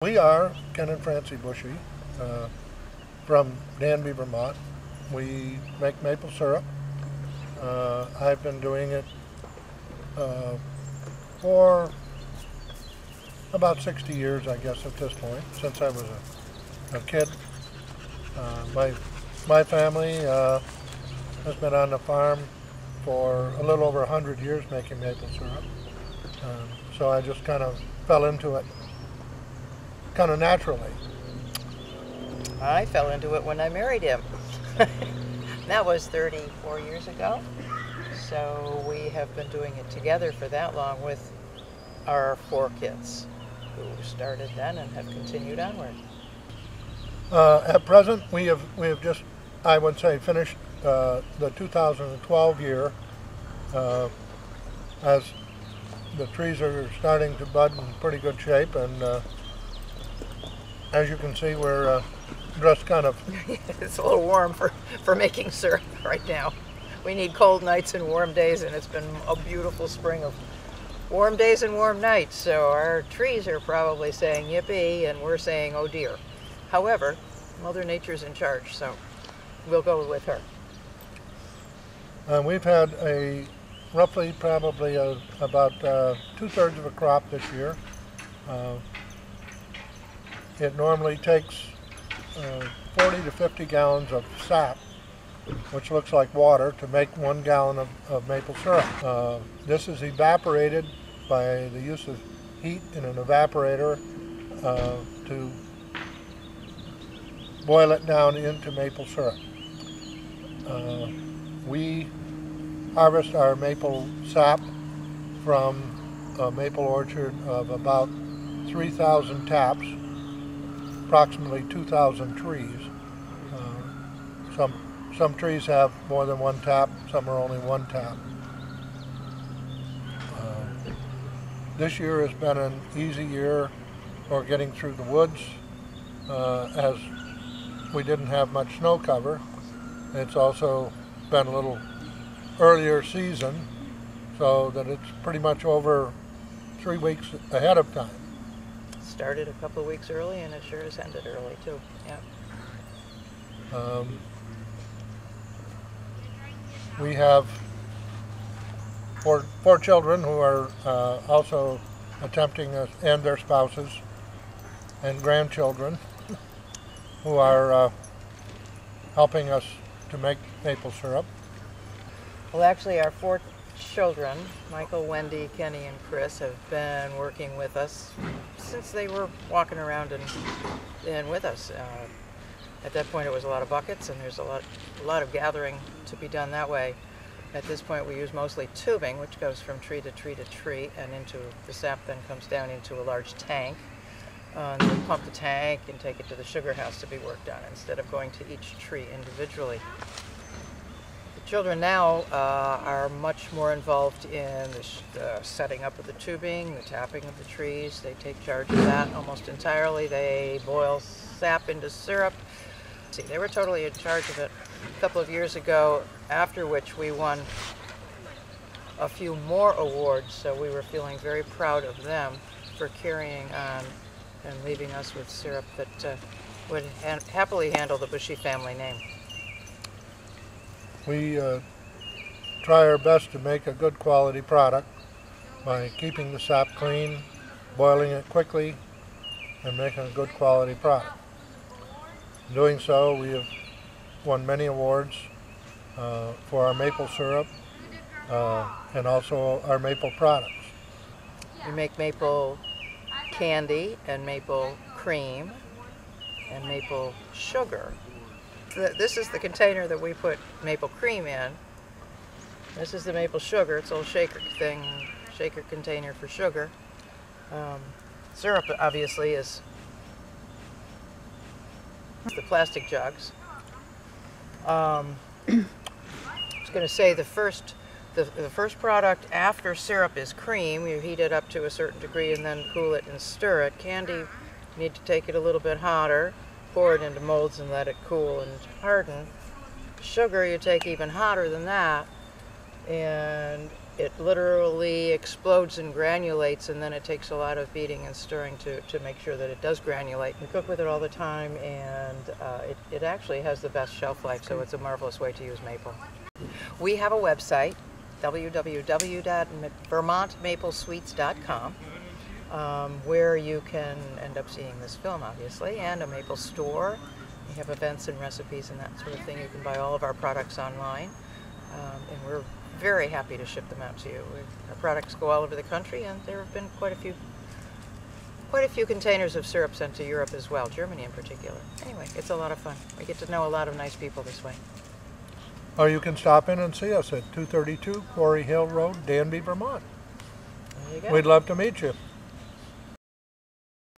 We are Ken and Francie Bushee from Danby, Vermont. We make maple syrup. I've been doing it for about 60 years, I guess, at this point, since I was a kid. My family has been on the farm for a little over 100 years making maple syrup. So I just kind of fell into it kind of naturally. I fell into it when I married him. That was 34 years ago. So we have been doing it together for that long with our 4 kids who started then and have continued onward. At present, we have just, I would say, finished the 2012 year as the trees are starting to bud in pretty good shape, and as you can see, we're dressed kind of... It's a little warm for making syrup right now. We need cold nights and warm days, and it's been a beautiful spring of warm days and warm nights. So our trees are probably saying yippee, and we're saying oh dear. However, Mother Nature's in charge, so we'll go with her. We've had roughly probably about 2/3 of a crop this year. It normally takes 40 to 50 gallons of sap, which looks like water, to make 1 gallon of maple syrup. This is evaporated by the use of heat in an evaporator to boil it down into maple syrup. We harvest our maple sap from a maple orchard of about 3,000 taps, approximately 2,000 trees. Some trees have more than 1 tap, some are only 1 tap. This year has been an easy year for getting through the woods, as we didn't have much snow cover. It's also been a little earlier season, so that it's pretty much over 3 weeks ahead of time. Started a couple of weeks early, and it sure has ended early too. Yeah. We have four children who are also attempting, and their spouses and grandchildren, who are helping us to make maple syrup. Well, actually, our 4 children, Michael, Wendy, Kenny, and Chris, have been working with us since they were walking around and with us. At that point, it was a lot of buckets, and there's a lot of gathering to be done that way. At this point, we use mostly tubing, which goes from tree to tree to tree, and the sap then comes down into a large tank. And we pump the tank and take it to the sugar house to be worked on instead of going to each tree individually. The children now are much more involved in the setting up of the tubing, the tapping of the trees. They take charge of that almost entirely. They boil sap into syrup. See, they were totally in charge of it a couple of years ago, after which we won a few more awards, so we were feeling very proud of them for carrying on and leaving us with syrup that would happily handle the Bushee family name. We try our best to make a good quality product by keeping the sap clean, boiling it quickly, and making a good quality product. In doing so, we have won many awards for our maple syrup and also our maple products. We make maple candy and maple cream and maple sugar. This is the container that we put maple cream in. This is the maple sugar. It's a little shaker container for sugar. Syrup, obviously, is the plastic jugs. I was going to say the first product after syrup is cream. You heat it up to a certain degree and then cool it and stir it. Candy, you need to take it a little bit hotter, pour it into molds and let it cool and harden. Sugar, you take even hotter than that, and it literally explodes and granulates, and then it takes a lot of beating and stirring to make sure that it does granulate. We cook with it all the time, and it actually has the best shelf life, so it's a marvelous way to use maple. We have a website, www.vermontmaplesweets.com, where you can end up seeing this film, obviously, and a maple store. We have events and recipes and that sort of thing. You can buy all of our products online, and we're very happy to ship them out to you. Our products go all over the country, and there have been quite a few containers of syrup sent to Europe as well, Germany in particular. Anyway, it's a lot of fun. We get to know a lot of nice people this way. Or you can stop in and see us at 232 Quarry Hill Road, Danby, Vermont. There you go. We'd love to meet you.